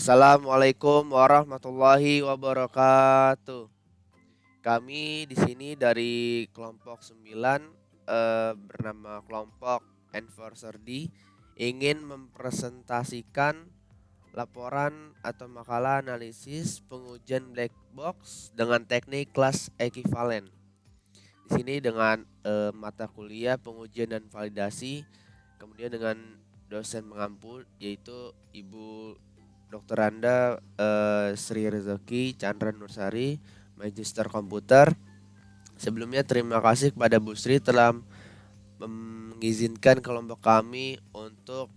Assalamualaikum warahmatullahi wabarakatuh. Kami di sini dari kelompok 9 bernama kelompok Enforcer D ingin mempresentasikan laporan atau makalah analisis pengujian black box dengan teknik kelas ekivalen. Di sini dengan mata kuliah pengujian dan validasi, kemudian dengan dosen pengampu yaitu Ibu Dr. Anda Sri Rezeki Chandra Nursari, Magister Komputer. Sebelumnya terima kasih kepada Bu Sri telah mengizinkan kelompok kami untuk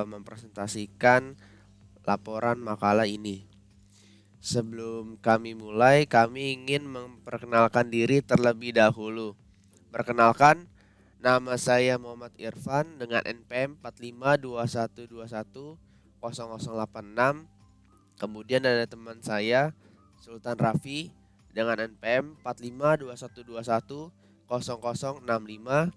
mempresentasikan laporan makalah ini. Sebelum kami mulai, kami ingin memperkenalkan diri terlebih dahulu. Perkenalkan, nama saya Muhammad Irfan dengan NPM 4521210086. Kemudian ada teman saya Sultan Rafi dengan NPM 4521210065.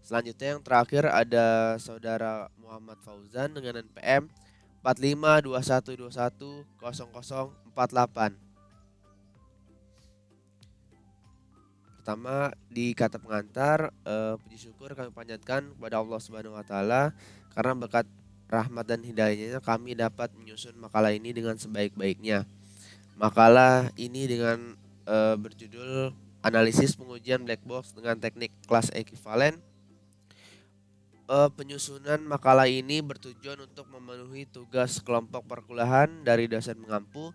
Selanjutnya yang terakhir ada saudara Muhammad Fauzan dengan NPM 4521210048. Pertama di kata pengantar, puji syukur kami panjatkan kepada Allah Subhanahu wa taala karena berkat rahmat dan hidayahnya kami dapat menyusun makalah ini dengan sebaik-baiknya. Makalah ini dengan berjudul Analisis Pengujian Black Box dengan Teknik Kelas Ekivalen. Penyusunan makalah ini bertujuan untuk memenuhi tugas kelompok perkuliahan dari dosen mengampu.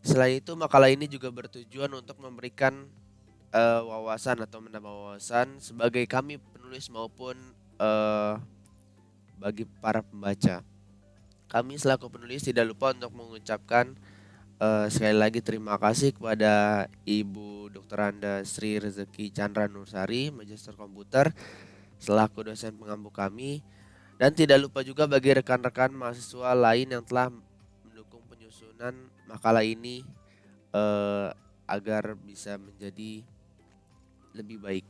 Selain itu, makalah ini juga bertujuan untuk memberikan wawasan atau menambah wawasan sebagai kami penulis maupun bagi para pembaca. Kami selaku penulis tidak lupa untuk mengucapkan sekali lagi terima kasih kepada Ibu Dr. Anda Sri Rezeki Chandra Nursari, Magister Komputer, selaku dosen pengampu kami, dan tidak lupa juga bagi rekan-rekan mahasiswa lain yang telah mendukung penyusunan makalah ini agar bisa menjadi lebih baik.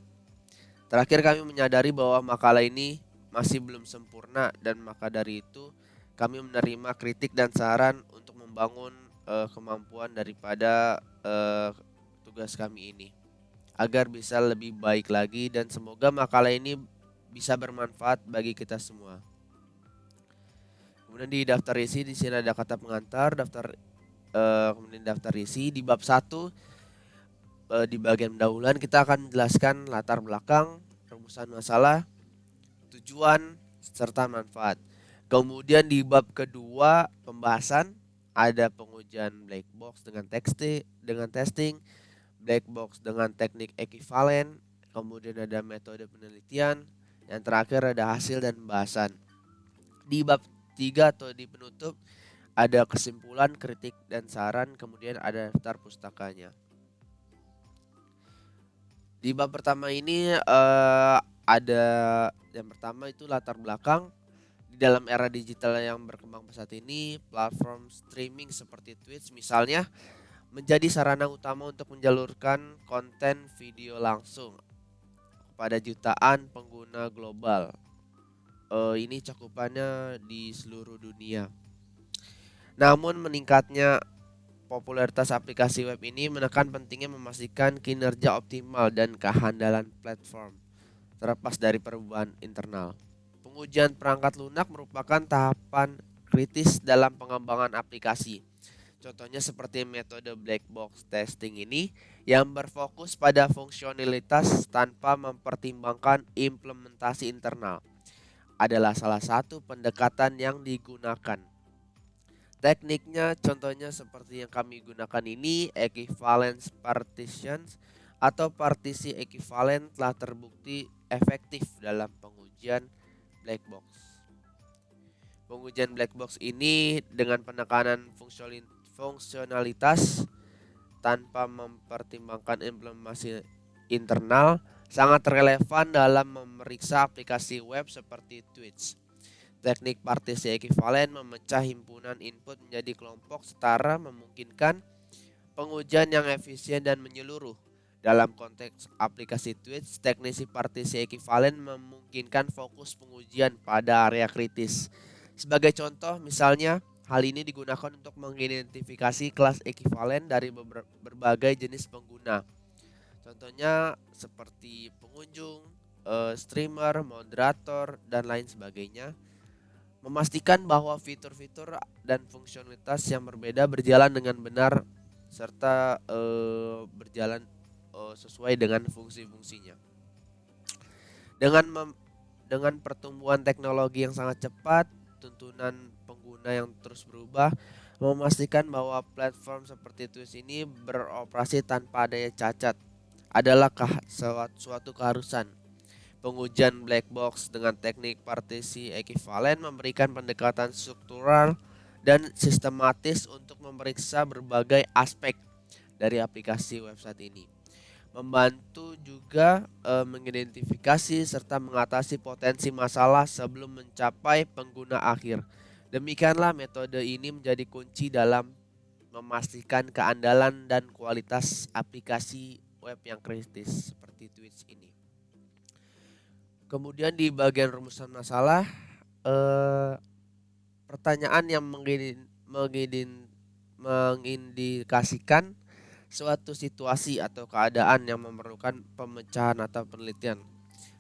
Terakhir kami menyadari bahwa makalah ini masih belum sempurna dan maka dari itu kami menerima kritik dan saran untuk membangun kemampuan daripada tugas kami ini agar bisa lebih baik lagi dan semoga makalah ini bisa bermanfaat bagi kita semua. Kemudian di daftar isi di sini ada kata pengantar, kemudian daftar isi di bab 1 di bagian pendahuluan kita akan menjelaskan latar belakang, rumusan masalah, tujuan serta manfaat. Kemudian di bab kedua pembahasan ada pengujian black box dengan testing, black box dengan teknik ekivalen, kemudian ada metode penelitian, yang terakhir ada hasil dan pembahasan. Di bab 3 atau di penutup ada kesimpulan, kritik dan saran, kemudian ada daftar pustakanya. Di bab pertama ini ada yang pertama itu latar belakang. Di dalam era digital yang berkembang pesat ini, platform streaming seperti Twitch misalnya menjadi sarana utama untuk menjalurkan konten video langsung kepada jutaan pengguna global. Ini cakupannya di seluruh dunia. Namun meningkatnya popularitas aplikasi web ini menekan pentingnya memastikan kinerja optimal dan kehandalan platform terlepas dari perubahan internal. Pengujian perangkat lunak merupakan tahapan kritis dalam pengembangan aplikasi. Contohnya seperti metode black box testing ini yang berfokus pada fungsionalitas tanpa mempertimbangkan implementasi internal adalah salah satu pendekatan yang digunakan. Tekniknya contohnya seperti yang kami gunakan ini, equivalence partitions atau partisi ekivalen telah terbukti efektif dalam pengujian black box. Pengujian black box ini dengan penekanan fungsionalitas tanpa mempertimbangkan implementasi internal sangat relevan dalam memeriksa aplikasi web seperti Twitch. Teknik partisi ekivalen memecah himpunan input menjadi kelompok setara memungkinkan pengujian yang efisien dan menyeluruh. Dalam konteks aplikasi Twitch, teknisi partisi ekivalen memungkinkan fokus pengujian pada area kritis. Sebagai contoh, misalnya Hal ini digunakan untuk mengidentifikasi kelas ekivalen dari berbagai jenis pengguna. Contohnya seperti pengunjung, streamer, moderator, dan lain sebagainya. Memastikan bahwa fitur-fitur dan fungsionalitas yang berbeda berjalan dengan benar serta berjalan sesuai dengan fungsi-fungsinya. Dengan dengan pertumbuhan teknologi yang sangat cepat, tuntunan pengguna yang terus berubah, memastikan bahwa platform seperti Twitch ini beroperasi tanpa adanya cacat adalah suatu keharusan. Pengujian black box dengan teknik partisi ekivalen memberikan pendekatan struktural dan sistematis untuk memeriksa berbagai aspek dari aplikasi website ini. Membantu juga mengidentifikasi serta mengatasi potensi masalah sebelum mencapai pengguna akhir. Demikianlah metode ini menjadi kunci dalam memastikan keandalan dan kualitas aplikasi web yang kritis seperti Twitch ini. Kemudian di bagian rumusan masalah, pertanyaan yang mengindikasikan suatu situasi atau keadaan yang memerlukan pemecahan atau penelitian.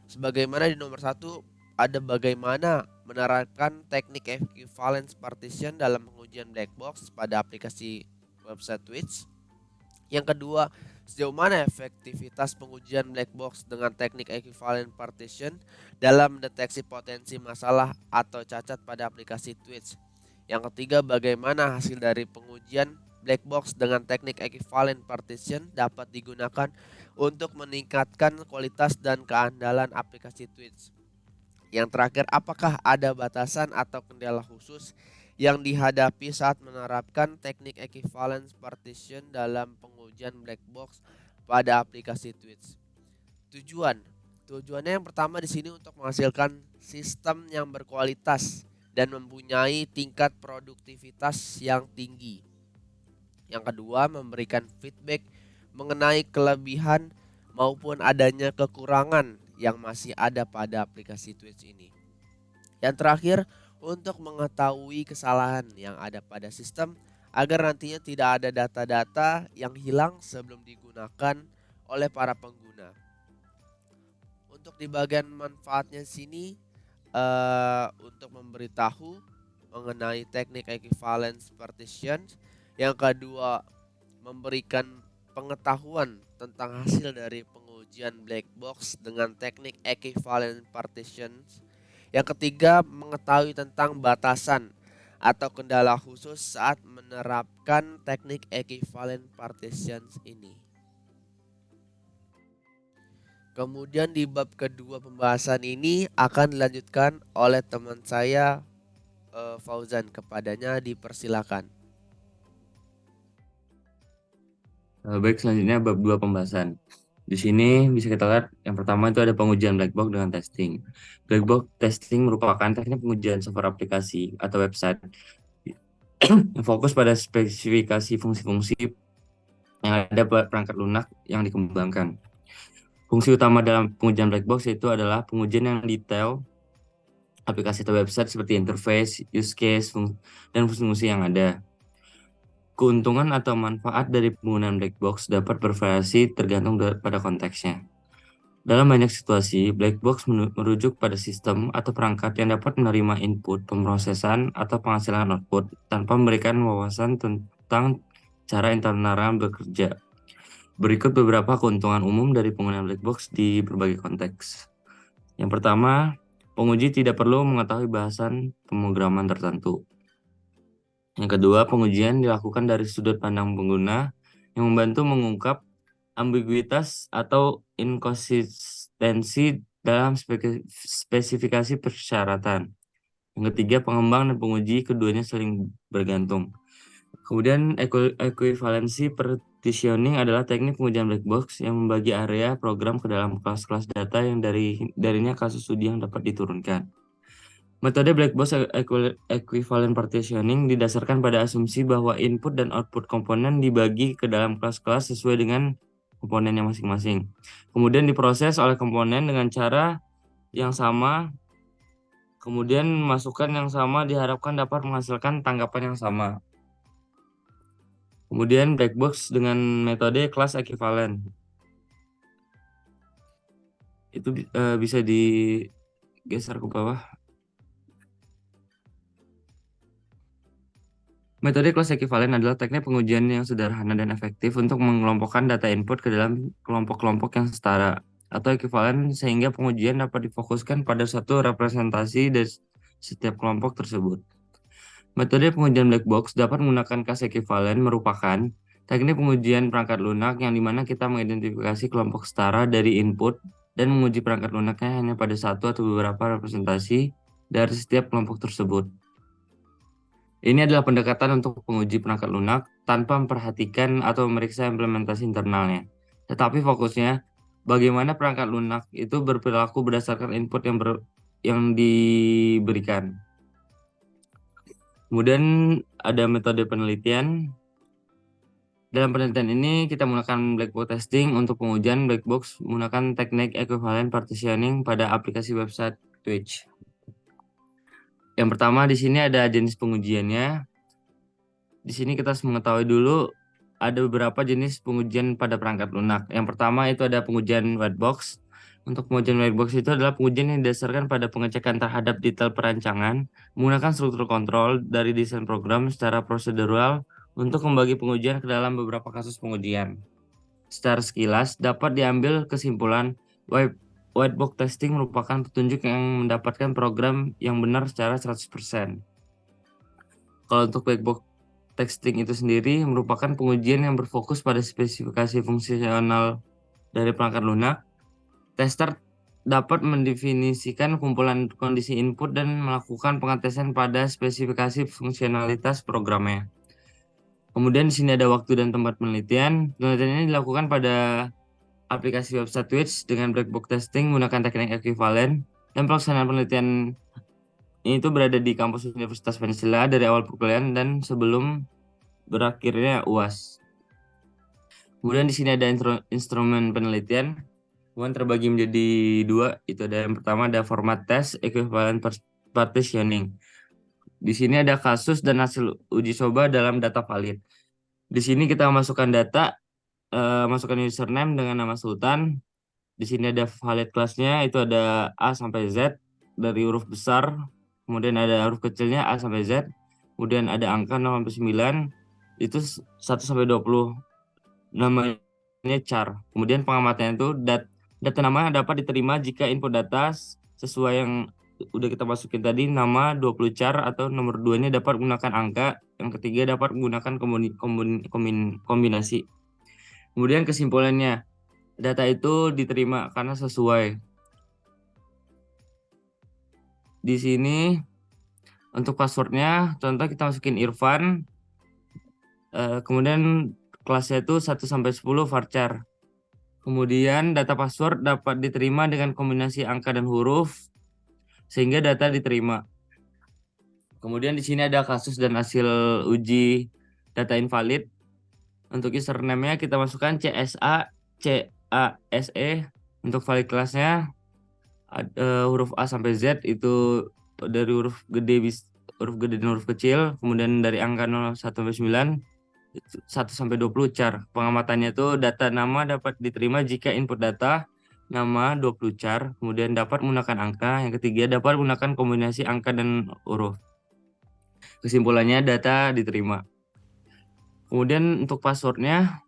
Sebagaimana di nomor 1 ada bagaimana menerapkan teknik equivalence partition dalam pengujian black box pada aplikasi website Twitch. Yang kedua, sejauh mana efektivitas pengujian black box dengan teknik equivalent partition dalam mendeteksi potensi masalah atau cacat pada aplikasi Twitch. Yang ketiga, bagaimana hasil dari pengujian black box dengan teknik equivalent partition dapat digunakan untuk meningkatkan kualitas dan keandalan aplikasi Twitch. Yang terakhir, apakah ada batasan atau kendala khusus yang dihadapi saat menerapkan teknik equivalence partition dalam pengujian black box pada aplikasi Twitch. Tujuannya yang pertama di sini untuk menghasilkan sistem yang berkualitas dan mempunyai tingkat produktivitas yang tinggi. Yang kedua, memberikan feedback mengenai kelebihan maupun adanya kekurangan yang masih ada pada aplikasi Twitch ini. Yang terakhir, untuk mengetahui kesalahan yang ada pada sistem agar nantinya tidak ada data-data yang hilang sebelum digunakan oleh para pengguna. Untuk di bagian manfaatnya sini untuk memberitahu mengenai teknik equivalence partition. Yang kedua, memberikan pengetahuan tentang hasil dari pengujian black box dengan teknik equivalent partition. Yang ketiga, mengetahui tentang batasan atau kendala khusus saat menerapkan teknik equivalent partition ini. Kemudian di bab kedua pembahasan ini akan dilanjutkan oleh teman saya Fauzan. Kepadanya dipersilakan. Baik, selanjutnya bab 2 pembahasan. Di sini bisa kita lihat yang pertama itu ada pengujian black box dengan testing. Black box testing merupakan teknik pengujian software aplikasi atau website yang fokus pada spesifikasi fungsi-fungsi yang ada pada perangkat lunak yang dikembangkan. Fungsi utama dalam pengujian black box itu adalah pengujian yang detail aplikasi atau website seperti interface, use case, dan fungsi-fungsi yang ada. Keuntungan atau manfaat dari penggunaan black box dapat bervariasi tergantung pada konteksnya. Dalam banyak situasi, black box merujuk pada sistem atau perangkat yang dapat menerima input, pemrosesan, atau penghasilan output tanpa memberikan wawasan tentang cara internal bekerja. Berikut beberapa keuntungan umum dari penggunaan black box di berbagai konteks. Yang pertama, penguji tidak perlu mengetahui bahasan pemrograman tertentu. Yang kedua, pengujian dilakukan dari sudut pandang pengguna yang membantu mengungkap ambiguitas atau inkonsistensi dalam spesifikasi persyaratan. Yang ketiga, pengembang dan penguji keduanya saling bergantung. Kemudian equivalency partitioning adalah teknik pengujian black box yang membagi area program ke dalam kelas-kelas data yang darinya kasus studi yang dapat diturunkan. Metode black box equivalent partitioning didasarkan pada asumsi bahwa input dan output komponen dibagi ke dalam kelas-kelas sesuai dengan komponennya masing-masing. Kemudian diproses oleh komponen dengan cara yang sama Kemudian masukan yang sama diharapkan dapat menghasilkan tanggapan yang sama. Kemudian black box dengan metode kelas ekivalen. Itu bisa digeser ke bawah. Metode kelas ekivalen adalah teknik pengujian yang sederhana dan efektif untuk mengelompokkan data input ke dalam kelompok-kelompok yang setara atau ekivalen sehingga pengujian dapat difokuskan pada satu representasi dari setiap kelompok tersebut. Metode pengujian black box dapat menggunakan kelas ekivalen merupakan teknik pengujian perangkat lunak yang dimana kita mengidentifikasi kelompok setara dari input dan menguji perangkat lunaknya hanya pada satu atau beberapa representasi dari setiap kelompok tersebut. Ini adalah pendekatan untuk menguji perangkat lunak tanpa memperhatikan atau memeriksa implementasi internalnya. Tetapi fokusnya bagaimana perangkat lunak itu berperilaku berdasarkan input yang diberikan. Kemudian ada metode penelitian. Dalam penelitian ini kita menggunakan black box testing untuk pengujian black box menggunakan teknik equivalent partitioning pada aplikasi website Twitch. Yang pertama di sini ada jenis pengujiannya. Di sini kita harus mengetahui dulu ada beberapa jenis pengujian pada perangkat lunak. Yang pertama itu ada pengujian white box. Untuk pengujian white box itu adalah pengujian yang didasarkan pada pengecekan terhadap detail perancangan menggunakan struktur kontrol dari desain program secara prosedural untuk membagi pengujian ke dalam beberapa kasus pengujian. Secara sekilas dapat diambil kesimpulan white box testing merupakan petunjuk yang mendapatkan program yang benar secara 100%. Kalau untuk black box testing itu sendiri merupakan pengujian yang berfokus pada spesifikasi fungsional dari perangkat lunak. Tester dapat mendefinisikan kumpulan kondisi input dan melakukan pengetesan pada spesifikasi fungsionalitas programnya. Kemudian di sini ada waktu dan tempat penelitian. Penelitian ini dilakukan pada aplikasi website Twitch dengan black box testing menggunakan teknik ekivalen dan pelaksanaan penelitian ini itu berada di kampus Universitas Venezuela dari awal perkuliahan dan sebelum berakhirnya UAS. Kemudian di sini ada instrumen penelitian. Kemudian terbagi menjadi dua. Itu ada yang pertama ada format test equivalent partitioning. Di sini ada kasus dan hasil uji coba dalam data valid. Di sini kita masukkan data, masukkan username dengan nama Sultan. Di sini ada valid kelasnya, itu ada A sampai Z dari huruf besar. Kemudian ada huruf kecilnya A sampai Z. Kemudian ada angka 0 sampai 9. Itu 1 sampai 20. Namanya char. Kemudian pengamatannya itu data nama dapat diterima jika input data sesuai yang udah kita masukin tadi, nama 20 char atau nomor 2 ini dapat menggunakan angka, yang ketiga dapat menggunakan kombinasi. Kemudian kesimpulannya, data itu diterima karena sesuai. Di sini untuk passwordnya, contoh kita masukin Irfan, kemudian kelasnya itu 1 sampai 10 varchar. Kemudian data password dapat diterima dengan kombinasi angka dan huruf sehingga data diterima. Kemudian di sini ada kasus dan hasil uji data invalid. Untuk username-nya kita masukkan CASE. Untuk valid kelasnya huruf A sampai Z itu dari huruf gede dan huruf kecil. Kemudian dari angka 0 sampai 9 1 sampai 20 char. Pengamatannya itu data nama dapat diterima jika input data nama 20 char, kemudian dapat menggunakan angka, yang ketiga dapat menggunakan kombinasi angka dan huruf. Kesimpulannya data diterima. Kemudian untuk passwordnya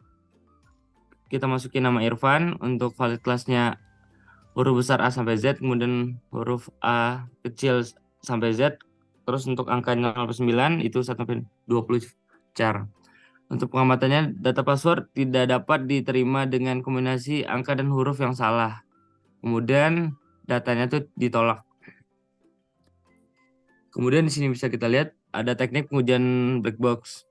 kita masukin nama Irfan, untuk valid kelasnya huruf besar A sampai Z, kemudian huruf A kecil sampai Z, terus untuk angka 0 sampai 9 itu 1 sampai 20 char. Untuk pengamatannya, data password tidak dapat diterima dengan kombinasi angka dan huruf yang salah. Kemudian datanya itu ditolak. Kemudian di sini bisa kita lihat ada teknik pengujian black box.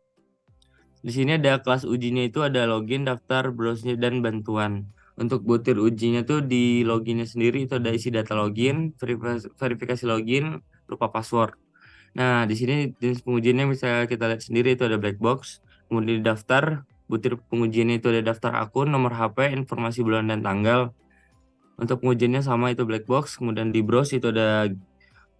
Di sini ada kelas ujinya itu ada login, daftar, browse, dan bantuan. Untuk butir ujinya tuh di loginnya sendiri itu ada isi data login, verifikasi login, lupa password. Nah, di sini jenis pengujiannya bisa kita lihat sendiri itu ada black box. Kemudian di daftar, butir pengujiannya itu ada daftar akun, nomor HP, informasi bulan dan tanggal. Untuk pengujiannya sama itu black box. Kemudian di browse itu ada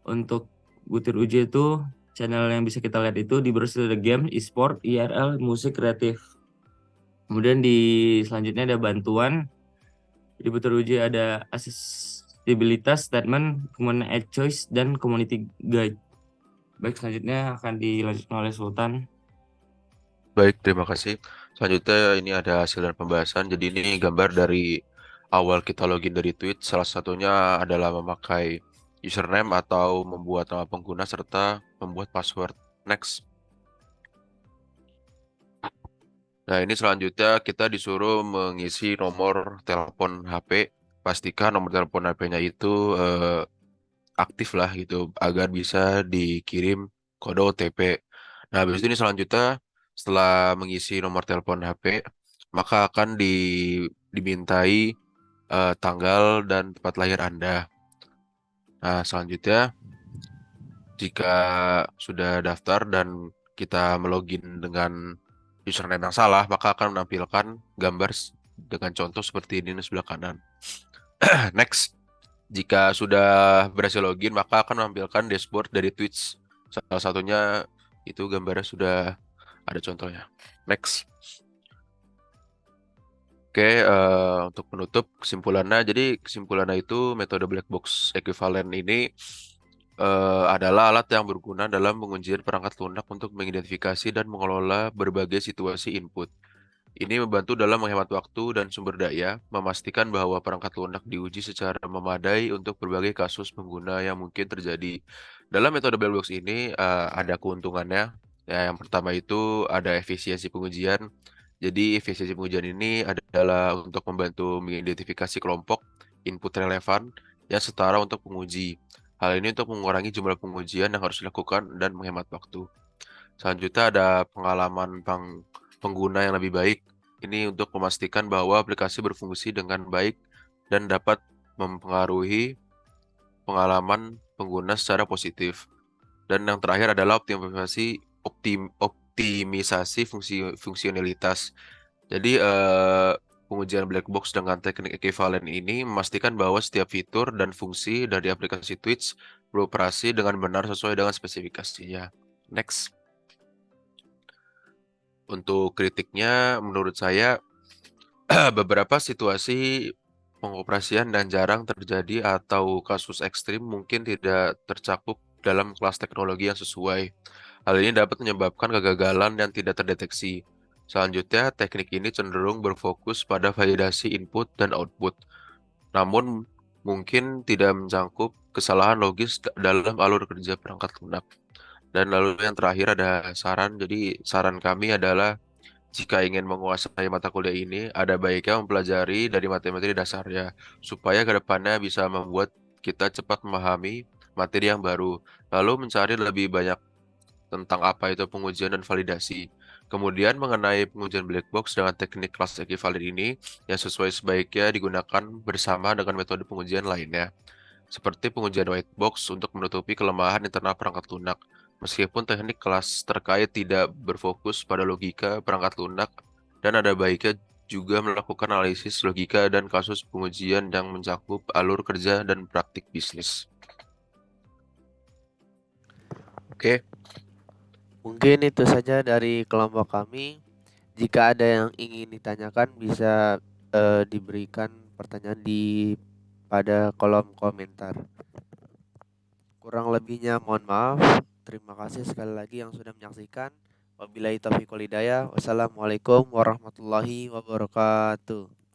Untuk butir uji itu channel yang bisa kita lihat itu di browser ada game, e-sport, IRL, musik, kreatif. Kemudian di selanjutnya ada bantuan. Di butir uji ada accessibilitas statement, kemudian ad choice, dan community guide. Baik, selanjutnya akan dilanjutkan oleh Sultan. Baik, terima kasih. Selanjutnya ini ada hasil dan pembahasan. Jadi ini gambar dari awal kita login dari Twitch. Salah satunya adalah memakai username atau membuat nama pengguna serta membuat password. Next. Nah, ini selanjutnya kita disuruh mengisi nomor telepon HP. Pastikan nomor telepon HP-nya itu aktif lah gitu agar bisa dikirim kode OTP. Nah, habis itu ini selanjutnya setelah mengisi nomor telepon HP, maka akan dimintai tanggal dan tempat lahir Anda. Nah, selanjutnya jika sudah daftar dan kita melogin dengan username yang salah, maka akan menampilkan gambar dengan contoh seperti ini di sebelah kanan. Next. Jika sudah berhasil login, maka akan menampilkan dashboard dari Twitch. Salah satunya itu gambarnya sudah ada contohnya. Next. Oke, untuk penutup kesimpulannya, jadi kesimpulannya itu metode black box equivalent ini adalah alat yang berguna dalam pengujian perangkat lunak untuk mengidentifikasi dan mengelola berbagai situasi input. Ini membantu dalam menghemat waktu dan sumber daya, memastikan bahwa perangkat lunak diuji secara memadai untuk berbagai kasus pengguna yang mungkin terjadi. Dalam metode black box ini ada keuntungannya. Ya, yang pertama itu ada efisiensi pengujian. Jadi efisiensi pengujian ini adalah untuk membantu mengidentifikasi kelompok input relevan yang setara untuk penguji. Hal ini untuk mengurangi jumlah pengujian yang harus dilakukan dan menghemat waktu. Selanjutnya ada pengalaman pengguna yang lebih baik. Ini untuk memastikan bahwa aplikasi berfungsi dengan baik dan dapat mempengaruhi pengalaman pengguna secara positif. Dan yang terakhir adalah optimisasi fungsionalitas. Jadi pengujian black box dengan teknik ekuivalen ini memastikan bahwa setiap fitur dan fungsi dari aplikasi Twitch beroperasi dengan benar sesuai dengan spesifikasinya. Next. Untuk kritiknya, menurut saya beberapa situasi pengoperasian dan jarang terjadi atau kasus ekstrim mungkin tidak tercakup dalam kelas teknologi yang sesuai. Hal ini dapat menyebabkan kegagalan yang tidak terdeteksi. Selanjutnya, teknik ini cenderung berfokus pada validasi input dan output, namun mungkin tidak mencakup kesalahan logis dalam alur kerja perangkat lunak. Dan lalu yang terakhir ada saran. Jadi saran kami adalah jika ingin menguasai mata kuliah ini, ada baiknya mempelajari dari materi dasarnya, supaya ke depannya bisa membuat kita cepat memahami materi yang baru, lalu mencari lebih banyak tentang apa itu pengujian dan validasi. Kemudian mengenai pengujian black box dengan teknik kelas ekivalen ini, yang sesuai sebaiknya digunakan bersama dengan metode pengujian lainnya, seperti pengujian white box untuk menutupi kelemahan internal perangkat lunak. Meskipun teknik kelas terkait tidak berfokus pada logika perangkat lunak, dan ada baiknya juga melakukan analisis logika dan kasus pengujian yang mencakup alur kerja dan praktik bisnis. Oke, Mungkin itu saja dari kelompok kami. Jika ada yang ingin ditanyakan bisa diberikan pertanyaan pada kolom komentar. Kurang lebihnya mohon maaf. Terima kasih sekali lagi yang sudah menyaksikan. Wabillahi taufiq wal hidayah. Wassalamualaikum warahmatullahi wabarakatuh.